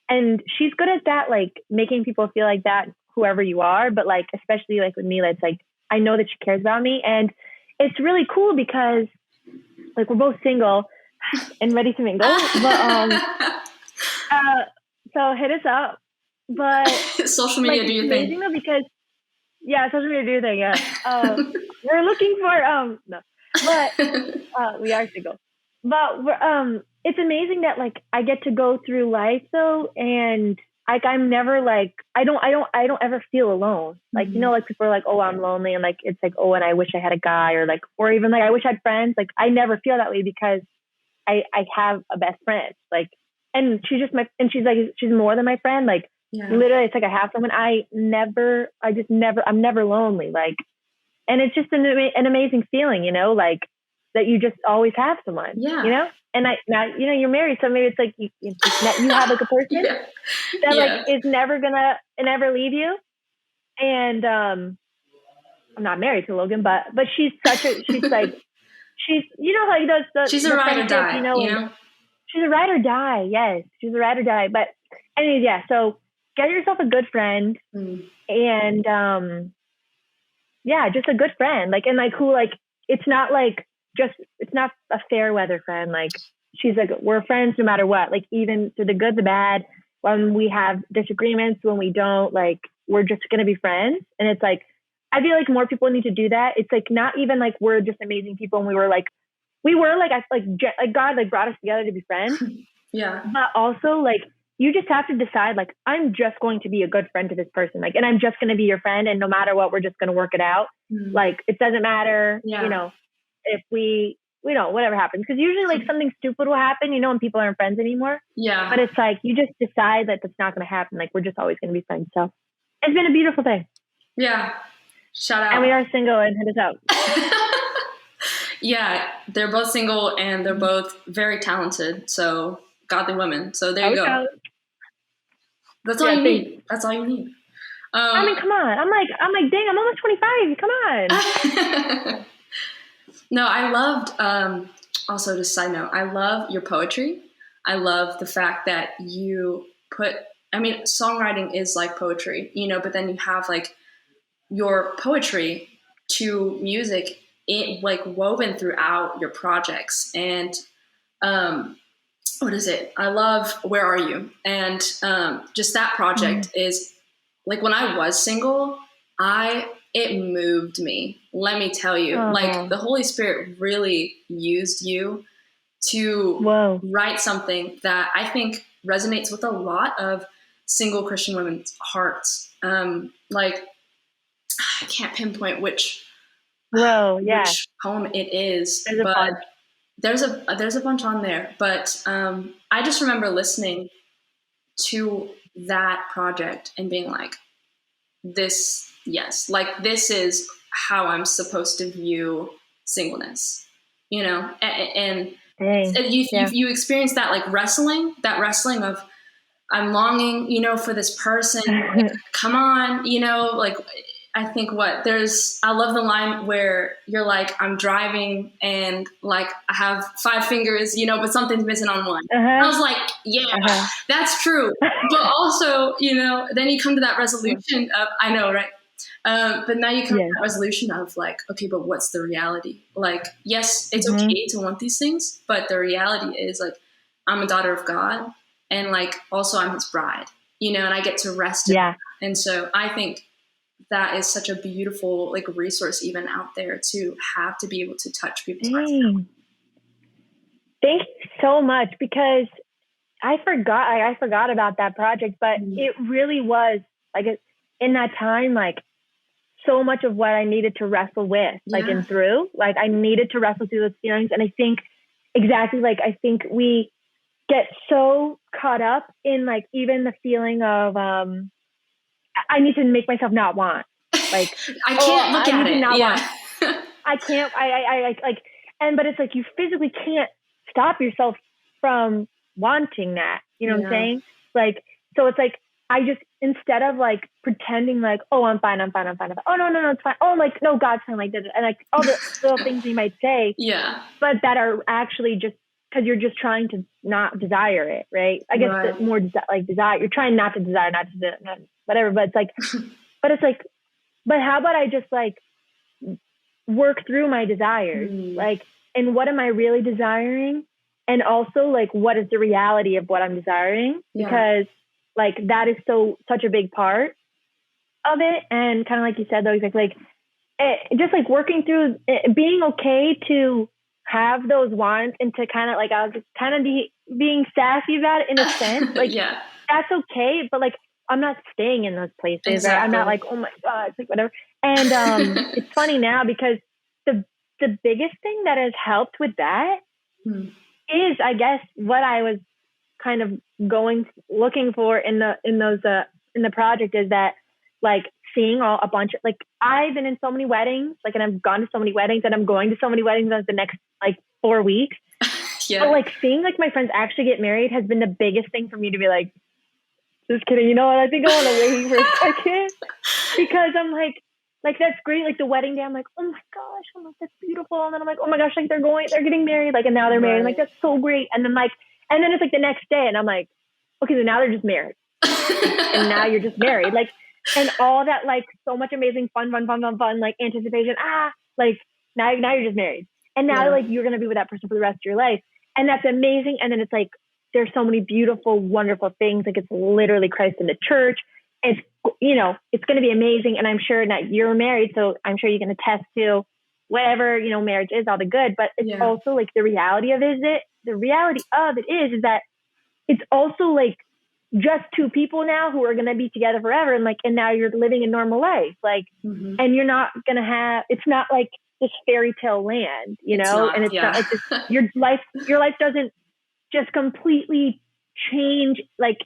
And she's good at that, like making people feel like that, whoever you are, but like, especially like with me, it's like, I know that she cares about me. And it's really cool because like, we're both single and ready to mingle, but, so hit us up, but social media, do your thing. Though, because social media do your thing. Yeah. We're looking for, no, but, we are single, but we're, it's amazing that like, I get to go through life though. And like, I'm never like, I don't ever feel alone. Like, you know, like people are like, oh, I'm lonely. And like, it's like, oh, and I wish I had a guy or like, or even like, I wish I had friends. Like, I never feel that way because I have a best friend. Like, and she's just she's like, she's more than my friend. Like literally it's like I have someone I'm never lonely. Like, and it's just an amazing feeling, you know, like that you just always have someone, you know? And now, you know, you're married, so maybe it's like you have like a person that like is never gonna never leave you. And I'm not married to Logan, but she's you know like those she's a ride or die, you know? She's a ride or die. Yes, she's a ride or die. But anyways, so get yourself a good friend and just a good friend. Like, and like who like it's not a fair weather friend. Like she's like, we're friends no matter what, like even through the good, the bad, when we have disagreements, when we don't, like, we're just going to be friends. And it's like, I feel like more people need to do that. It's like, not even like, we're just amazing people. And we were like God, like brought us together to be friends. But also like, you just have to decide, like, I'm just going to be a good friend to this person. Like, and I'm just going to be your friend. And no matter what, we're just going to work it out. Like, it doesn't matter, you know, if we don't, whatever happens. Cause usually like something stupid will happen, you know, when people aren't friends anymore. But it's like, you just decide that that's not going to happen. Like, we're just always going to be friends. So it's been a beautiful thing. Shout out. And we are single, and hit us out. They're both single and they're both very talented. So godly women. So there you go. That's all you need. That's all you need. I mean, come on. I'm like, dang, I'm almost 25. Come on. No, I loved, also just side note, I love your poetry. I love the fact that you songwriting is like poetry, you know, but then you have like your poetry to music like woven throughout your projects. And what is it? I love Where Are You? And just that project is like, when I was single, it moved me. Let me tell you, like the Holy Spirit really used you to write something that I think resonates with a lot of single Christian women's hearts. Like, I can't pinpoint which poem it is, but there's a bunch on there. But I just remember listening to that project and being like, this is how I'm supposed to view singleness, you know? And you experience that, like wrestling of, I'm longing, you know, for this person. Like, come on, you know, like, I think I love the line where you're like, I'm driving and like I have 5 fingers, you know, but something's missing on one. I was like, that's true. But also, you know, then you come to that resolution of, I know, right? But now you come to that resolution of like, okay, but what's the reality? Like, yes, it's okay to want these things, but the reality is like, I'm a daughter of God, and like, also I'm his bride, you know, and I get to rest in that. And so I think that is such a beautiful like resource even out there to have, to be able to touch people's hearts. Thank you so much, because I forgot about that project, but it really was like in that time, like so much of what I needed to wrestle with, like and through, like I needed to wrestle through those feelings. And I think I think we get so caught up in like even the feeling of, I need to make myself not want, like, I can't look at it. Want. I can't, I like, but it's like, you physically can't stop yourself from wanting that. You know what I'm saying? Like, so it's like, I just, instead of like pretending like, oh, I'm fine. Oh, no, it's fine. Oh, like, no, God's fine. Like, and like all the little things you might say, but that are actually just because you're just trying to not desire it. Right. I guess the more like desire, you're trying not to desire, not whatever, but it's like, but how about I just like work through my desires? Like, and what am I really desiring? And also like, what is the reality of what I'm desiring? Because like, that is such a big part of it. And kind of like you said, though, like just like working through it, being okay to have those wants, and to kind of like, I was just kind of being sassy about it in a sense, like, that's okay. But like, I'm not staying in those places. Exactly. Right? I'm not like, oh my God, it's like whatever. And it's funny now, because the biggest thing that has helped with that is, I guess, what I was kind of looking for in the project, is that like seeing a bunch of, like, I've been in so many weddings, like, and I've gone to so many weddings, and I'm going to so many weddings in the next like 4 weeks. But like seeing like my friends actually get married has been the biggest thing for me to be like, just kidding. You know what? I think I want to wait for a second, because I'm like that's great. Like the wedding day, I'm like, oh my gosh, I'm like, that's beautiful. And then I'm like, oh my gosh, like they're getting married, like, and now they're married. I'm like, that's so great. And then it's like the next day, and I'm like, okay, so now they're just married, and now you're just married, like, and all that, like, so much amazing fun, like anticipation. Like now you're just married, and now like you're gonna be with that person for the rest of your life, and that's amazing. And then it's like, there's so many beautiful, wonderful things. Like, it's literally Christ in the church. It's, you know, it's going to be amazing. And I'm sure that you're married, so I'm sure you can attest to whatever, you know, marriage is, all the good, but it's also like the reality of it is that it's also like just 2 people now who are going to be together forever. And like, and now you're living a normal life, like, and you're not going to have, it's not like this fairy tale land, you know, and it's not like this, your life doesn't just completely change, like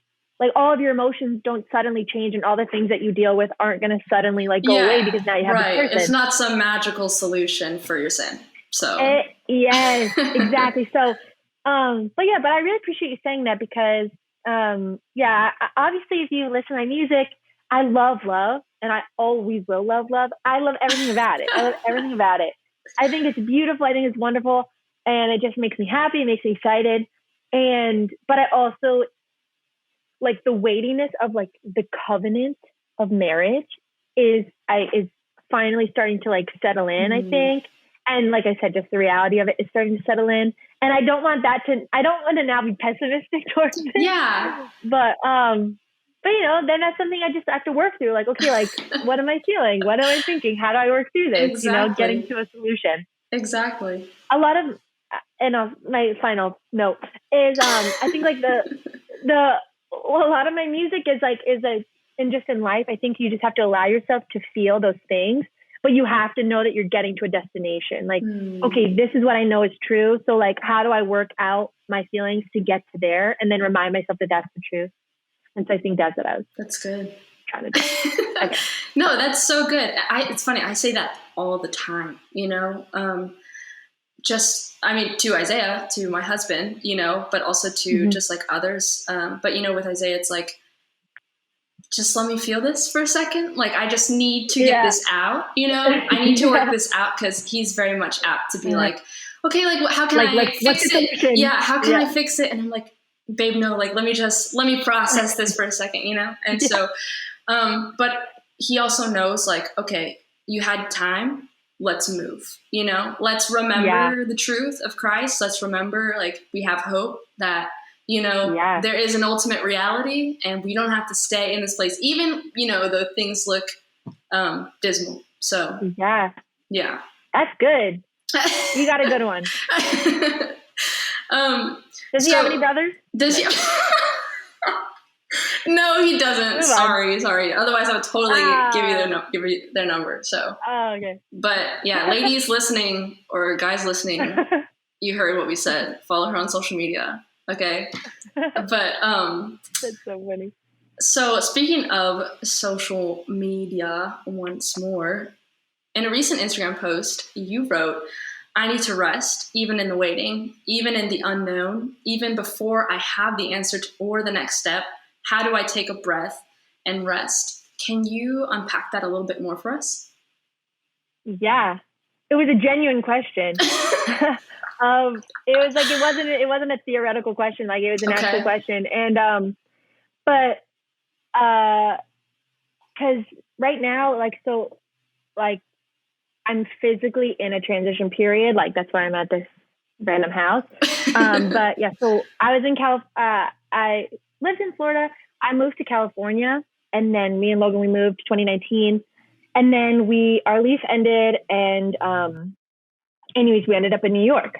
all of your emotions don't suddenly change, and all the things that you deal with aren't going to suddenly like go away because now you have this person. It's not some magical solution for your sin. So yes, exactly. So, but I really appreciate you saying that, because obviously if you listen to my music, I love love, and I always will love love. I love everything about it. I think it's beautiful. I think it's wonderful, and it just makes me happy. It makes me excited. But I also like the weightiness of like the covenant of marriage is finally starting to like settle in, I think. And like I said, just the reality of it is starting to settle in. And I don't want to now be pessimistic towards it. Yeah. But you know, then that's something I just have to work through. Like, okay, like, what am I feeling? What am I thinking? How do I work through this? Exactly. You know, getting to a solution. Exactly. A lot of, and my final note is, I think like a lot of my music is and just in life, I think you just have to allow yourself to feel those things, but you have to know that you're getting to a destination. Like, okay, this is what I know is true. So like, how do I work out my feelings to get to there? And then remind myself that that's the truth. And so I think that's what I was. That's good. Trying to do. Okay. No, that's so good. It's funny. I say that all the time, you know, to Isaiah, to my husband, you know, but also to just like others. But, you know, with Isaiah, it's like, just let me feel this for a second. Like, I just need to get this out, you know, I need to work this out, because he's very much apt to be like, okay, like, how can I fix it? Yeah. How can I fix it? And I'm like, babe, no, like, let me process this for a second, you know? And so, but he also knows like, okay, you had time, let's move, you know, let's remember the truth of Christ. Let's remember, like, we have hope that, you know, there is an ultimate reality, and we don't have to stay in this place, even, you know, though things look dismal. So yeah, that's good. You got a good one. Does he have any brothers? Does he? No, he doesn't. Sorry. Otherwise, I would totally give you their number. So. Oh, okay. But yeah, ladies listening or guys listening, you heard what we said. Follow her on social media. Okay. But that's so funny. So speaking of social media, once more, in a recent Instagram post, you wrote, "I need to rest, even in the waiting, even in the unknown, even before I have the answer or the next step. How do I take a breath and rest?" Can you unpack that a little bit more for us? Yeah, it was a genuine question. It wasn't a theoretical question. Like, it was an actual question. And, but, cause right now, I'm physically in a transition period. Like, that's why I'm at this random house. But yeah, so I was in I lived in Florida. I moved to California, and then me and Logan, we moved 2019, and then our lease ended, and anyways, we ended up in New York,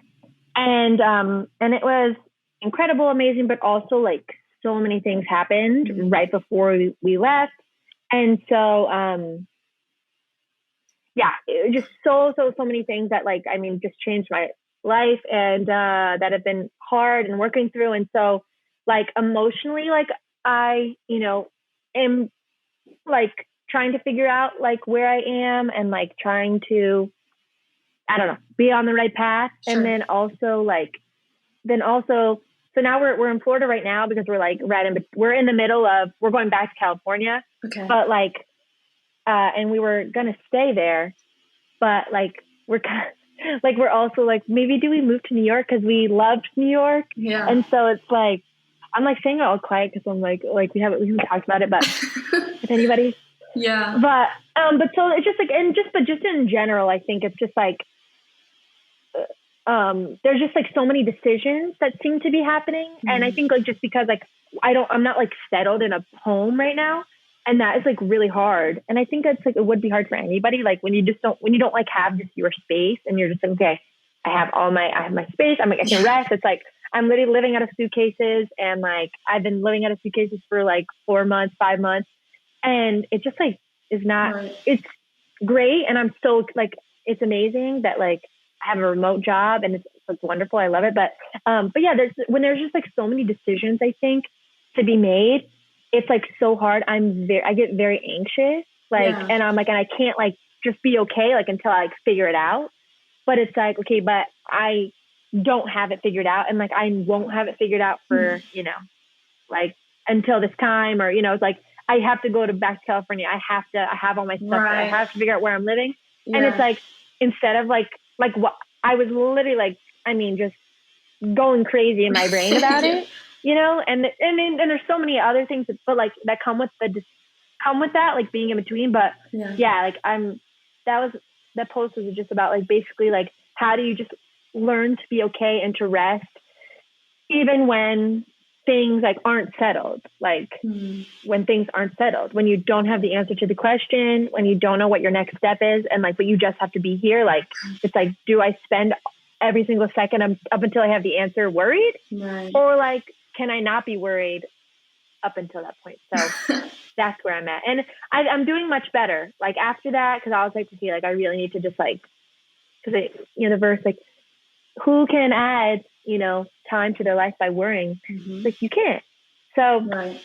and it was incredible, amazing, but also like so many things happened right before we left, and so it was just so many things that, like, I mean, just changed my life, and that have been hard and working through, and so, like, emotionally, like, I, you know, am like trying to figure out like where I am, and like trying to, I don't know, be on the right path. Sure. And then also, so now we're in Florida right now, because we're like we're in the middle of, we're going back to California, but like, and we were going to stay there, but like, we're kind of, like, we're also like, maybe do we move to New York? Cause we loved New York. Yeah. And so it's like, I'm like saying it all quiet, because I'm like we haven't talked about it, but with anybody. Yeah. But so it's just like, but just in general, I think it's just like, there's just like so many decisions that seem to be happening. Mm-hmm. And I think like, just because like, I'm not like settled in a home right now. And that is like really hard. And I think that's like, it would be hard for anybody. Like when you don't like have just your space, and you're just like, okay, I have my space. I'm like, I can rest. It's like, I'm literally living out of suitcases, and like, I've been living out of suitcases for like 4 months, 5 months. And it just like is not, it's great. And I'm so like, it's amazing that like I have a remote job, and it's wonderful. I love it. But yeah, when there's just like so many decisions, I think, to be made, it's like so hard. I get very anxious, like, and I'm like, and I can't like just be okay, like, until I like figure it out. But it's like, okay, but I don't have it figured out, and like, I won't have it figured out for, you know, like, until this time, or, you know, it's like, I have to go back to California. I have all my stuff. Right. I have to figure out where I'm living. Yeah. And it's like, instead of like what I was literally like, I mean, just going crazy in my brain about it, you know, and there's so many other things but like that come with that, like being in between. But like that was that post was just about like basically like how do you just learn to be okay and to rest even when things like aren't settled, like when things aren't settled, when you don't have the answer to the question, when you don't know what your next step is, and like, but you just have to be here. Like, it's like, do I spend every single second up until I have the answer worried? Right. Or like, can I not be worried up until that point? So that's where I'm at. And I'm doing much better. Like after that, cause I was like, okay, like I really need to just like, cause the verse, like, who can add, time to their life by worrying? Like you can't. So right.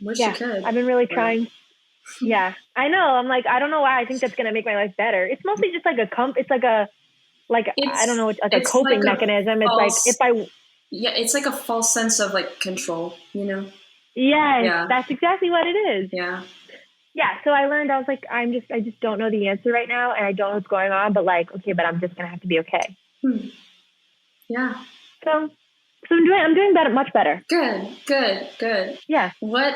Wish yeah, you could. I've been really trying. Yeah, I know. I'm like, I don't know why I think that's going to make my life better. It's mostly just like I don't know, like a coping mechanism. It's like, it's like a false sense of like control, Yes, yeah. That's exactly what it is. Yeah. Yeah. So I learned, I was like, I just don't know the answer right now. And I don't know what's going on, but like, okay, but I'm just going to have to be okay. Yeah. So I'm doing better, much better. Good. Yeah. What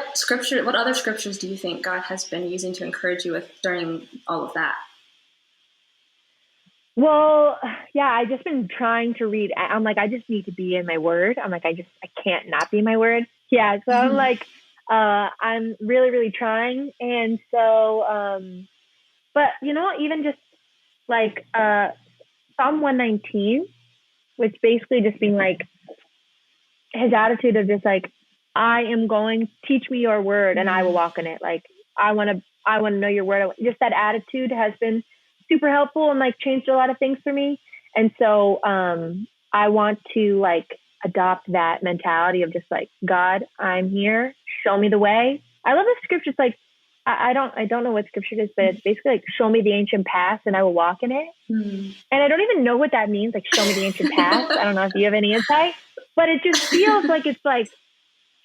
other scriptures do you think God has been using to encourage you with during all of that? Well, yeah, I've just been trying to read. I'm like, I just need to be in my word. I'm like, I can't not be in my word. Yeah. So I'm like, I'm really, really trying. And so, but even just like, Psalm 119, which basically just being like his attitude of just like, I am going, teach me your word and I will walk in it. Like, I want to know your word. Just that attitude has been super helpful and like changed a lot of things for me. And so, I want to like adopt that mentality of just like, God, I'm here. Show me the way. I love the scriptures. Like, I don't know what scripture it is, but it's basically like, show me the ancient path and I will walk in it. And I don't even know what that means. Like, show me the ancient path. I don't know if you have any insight, but it just feels like it's like,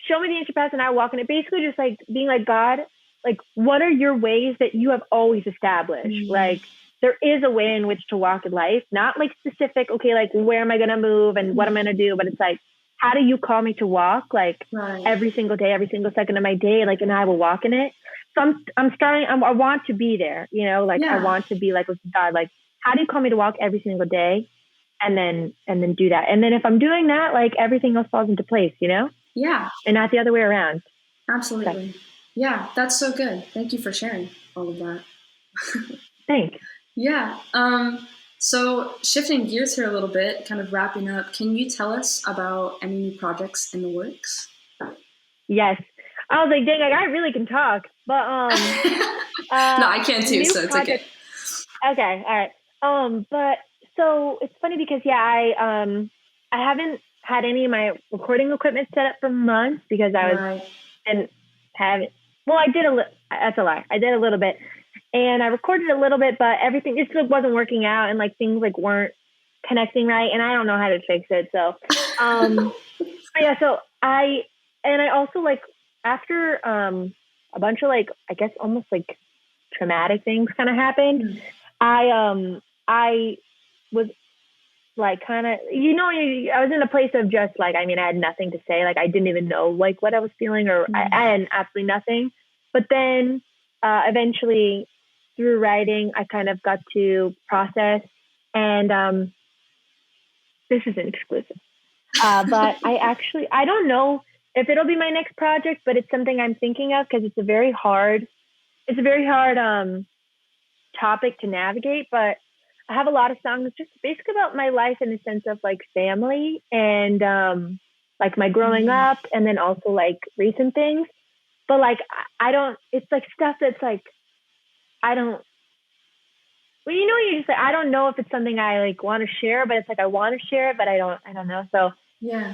show me the ancient path and I will walk in it. Basically just like being like, God, like, what are your ways that you have always established? Like, there is a way in which to walk in life, not like specific, okay, like where am I going to move and what am I going to do? But it's like, how do you call me to walk? Like every single day, every single second of my day, like, and I will walk in it. So I want to be there, I want to be like with God, like, how do you call me to walk every single day? And then do that. And then if I'm doing that, like everything else falls into place, Yeah. And not the other way around. Absolutely. So. Yeah. That's so good. Thank you for sharing all of that. Thanks. Yeah. So shifting gears here a little bit, kind of wrapping up, can you tell us about any new projects in the works? Yes. I was like, dang, I really can talk, but no, I can too, so it's okay. Okay, all right. But so it's funny because I haven't had any of my recording equipment set up for months because didn't have it. Well, I did that's a lie. I did a little bit, and I recorded a little bit, but everything just wasn't working out, and like things like weren't connecting right, and I don't know how to fix it. So, yeah. So I also like. After a bunch of like, I guess almost like traumatic things kind of happened, I was like kind of, I was in a place of just like, I mean, I had nothing to say. Like I didn't even know like what I was feeling or I had absolutely nothing. But then eventually through writing, I kind of got to process and this isn't exclusive. But I don't know if it'll be my next project, but it's something I'm thinking of because it's a very hard topic to navigate. But I have a lot of songs just basically about my life in the sense of like family and like my growing up and then also like recent things. But like it's like stuff that's like, you just like, I don't know if it's something I like want to share, but it's like, I want to share it, but I don't know. So, yeah.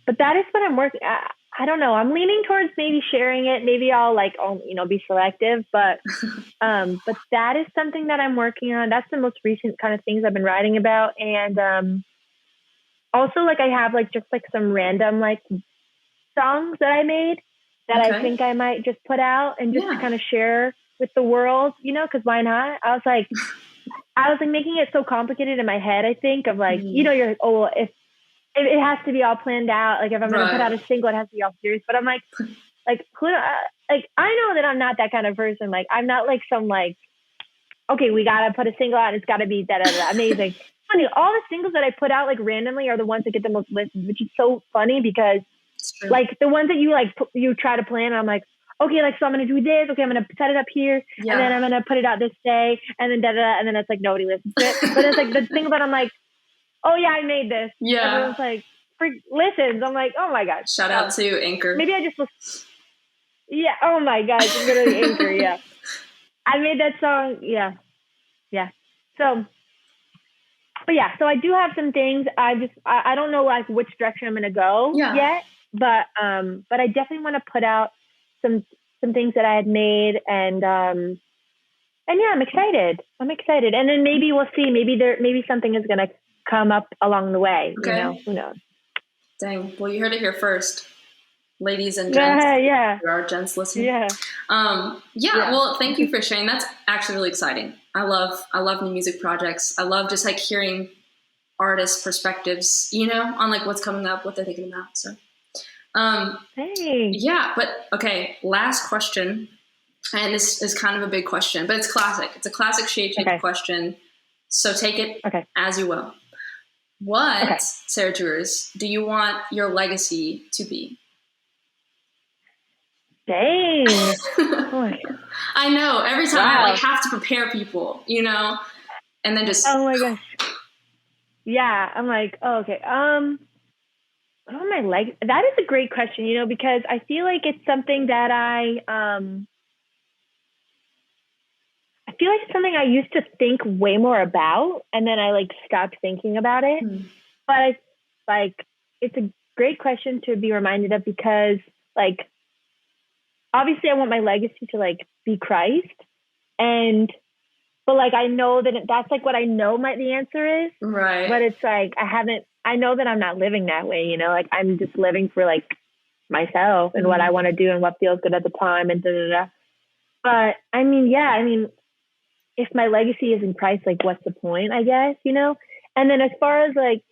But that is what I'm working. I don't know. I'm leaning towards maybe sharing it. Maybe I'll like, be selective, but that is something that I'm working on. That's the most recent kind of things I've been writing about. And, also like I have like, just like some random like songs that I made that I think I might just put out and just kind of share with the world, cause why not? I was like making it so complicated in my head. I think of like, you're like, oh, well, if it has to be all planned out. Like if I'm going to put out a single, it has to be all serious, but I'm like who, like, I know that I'm not that kind of person. Like, I'm not like some like, okay, we got to put a single out. It's got to be amazing. Funny, all the singles that I put out like randomly are the ones that get the most listens, which is so funny because like the ones that you like, you try to plan, I'm like, okay, like, so I'm going to do this. Okay, I'm going to set it up here. And then I'm going to put it out this day. And then and then it's like, nobody listens to it. But it's like the single that I'm like, oh yeah, I made this. Yeah. Everyone's like, listens. I'm like, oh my gosh. Shout out to Anchor. Maybe I just, yeah. Oh my gosh. Literally Anchor. Yeah. I made that song. Yeah. Yeah. So, but yeah, so I do have some things. I don't know like which direction I'm going to go yet, but I definitely want to put out some things that I had made, and yeah, I'm excited. And then maybe we'll see, maybe something is going to come up along the way. Okay. You know, who knows? Dang. Well, you heard it here first. Ladies and gents. Yeah. There are gents listening. Yeah. Well, thank you for sharing. That's actually really exciting. I love new music projects. I love just like hearing artists' perspectives, you know, on like what's coming up, what they're thinking about. So, thanks. Yeah, but okay. Last question. And this is kind of a big question, but it's classic. It's a classic SheHH question. So take it as you will. What, Sarah Juers, do you want your legacy to be? Dang. I know. Every time I like have to prepare people, you know, and then just. Oh my gosh. Yeah. I'm like, oh, okay. What am I like? That is a great question, you know, because I feel like it's something that I feel like it's something I used to think way more about, and then I like stopped thinking about it. But it's a great question to be reminded of, because like, obviously I want my legacy to like be Christ, but like, I know that that's like what I know the answer is. Right. But it's like, I know that I'm not living that way, you know, like I'm just living for like myself and what I want to do and what feels good at the time and But I mean, if my legacy is in Christ, like what's the point, I guess, you know? And then as far as like,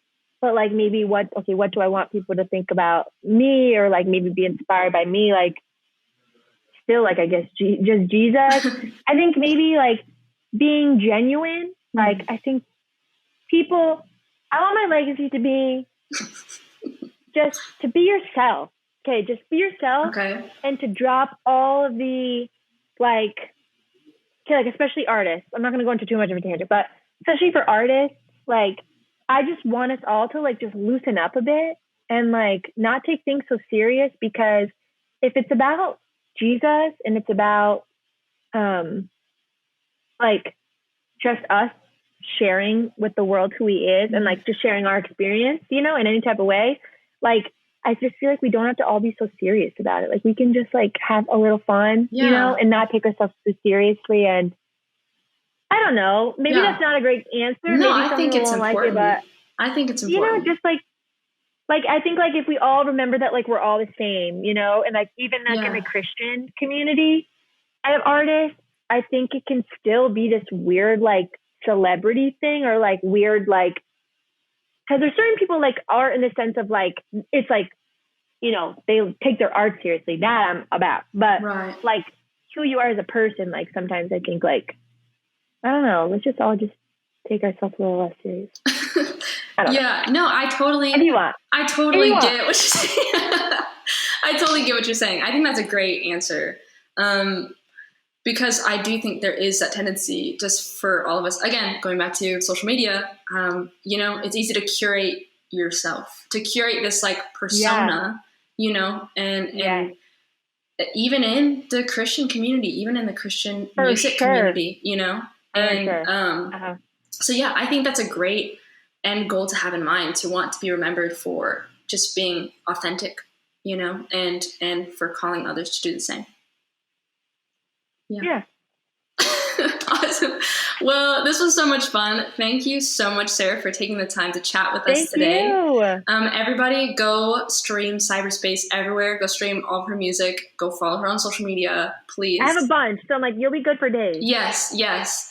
but like maybe what do I want people to think about me, or like maybe be inspired by me? Like still like, I guess just Jesus. I think maybe like being genuine. Like I think I want my legacy to be just to be yourself. Okay. Just be yourself. Okay. And to drop all of the like especially artists. I'm not going to go into too much of a tangent, but especially for artists, like I just want us all to like just loosen up a bit and like not take things so serious, because if it's about Jesus and it's about like just us sharing with the world who he is and like just sharing our experience, you know, in any type of way, like I just feel like we don't have to all be so serious about it. Like we can just like have a little fun, you know, and not take ourselves too seriously. And I don't know, maybe that's not a great answer. No, maybe I think it's important. Like it, but I think it's important. You know, just like I think like if we all remember that like we're all the same, you know, and like even like in the Christian community of artists, I think it can still be this weird like celebrity thing, or like weird like, because there's certain people like art in the sense of like, it's like, you know, they take their art seriously, that I'm about, but like who you are as a person, like sometimes I think like, I don't know, let's just all just take ourselves a little less serious. I totally get what you're saying. I totally get what you're saying. I think that's a great answer. Because I do think there is that tendency just for all of us, again, going back to social media, you know, it's easy to curate yourself, to curate this like persona, you know, and even in the Christian community, even in the Christian music community, you know, and so yeah, I think that's a great end goal to have in mind, to want to be remembered for just being authentic, you know, and for calling others to do the same. Yeah. Awesome. Well, this was so much fun. Thank you so much, Sarah, for taking the time to chat with us today. Thank you. Everybody go stream Cyberspace everywhere. Go stream all of her music. Go follow her on social media, please. I have a bunch, so I'm like, you'll be good for days. Yes.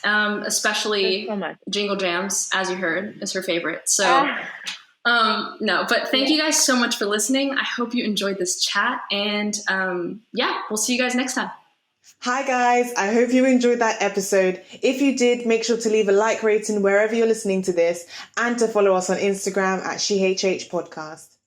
Especially so Jingle Jams, as you heard, is her favorite. So no, but thank you guys so much for listening. I hope you enjoyed this chat, and we'll see you guys next time. Hi guys, I hope you enjoyed that episode. If you did, make sure to leave a like rating wherever you're listening to this and to follow us on Instagram at SheHH Podcast.